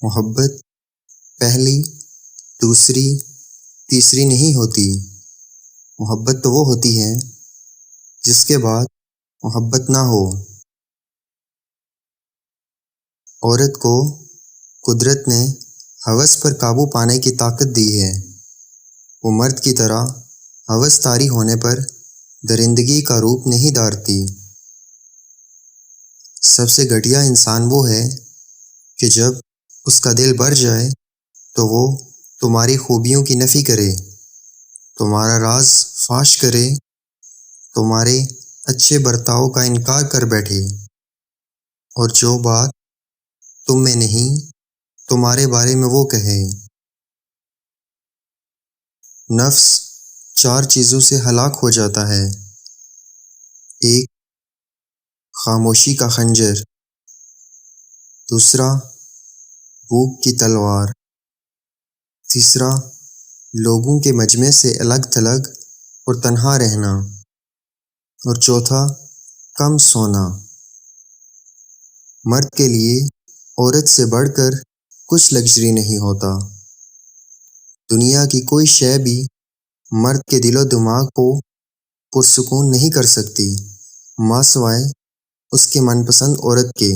محبت پہلی، دوسری، تیسری نہیں ہوتی۔ محبت تو وہ ہوتی ہے جس کے بعد محبت نہ ہو۔ عورت کو قدرت نے ہوس پر قابو پانے کی طاقت دی ہے۔ وہ مرد کی طرح ہوس طاری ہونے پر درندگی کا روپ نہیں دھارتی۔ سب سے گھٹیا انسان وہ ہے کہ جب اس کا دل بھر جائے تو وہ تمہاری خوبیوں کی نفی کرے، تمہارا راز فاش کرے، تمہارے اچھے برتاؤ کا انکار کر بیٹھے، اور جو بات تم میں نہیں تمہارے بارے میں وہ کہے۔ نفس 4 چیزوں سے ہلاک ہو جاتا ہے۔ 1، خاموشی کا خنجر۔ 2، بھوک کی تلوار۔ 3، لوگوں کے مجمع سے الگ تھلگ اور تنہا رہنا۔ اور 4، کم سونا۔ مرد کے لیے عورت سے بڑھ کر کچھ لگژری نہیں ہوتا۔ دنیا کی کوئی شے بھی مرد کے دل و دماغ کو پرسکون نہیں کر سکتی، ماں سوائے اس کی من پسند عورت کے۔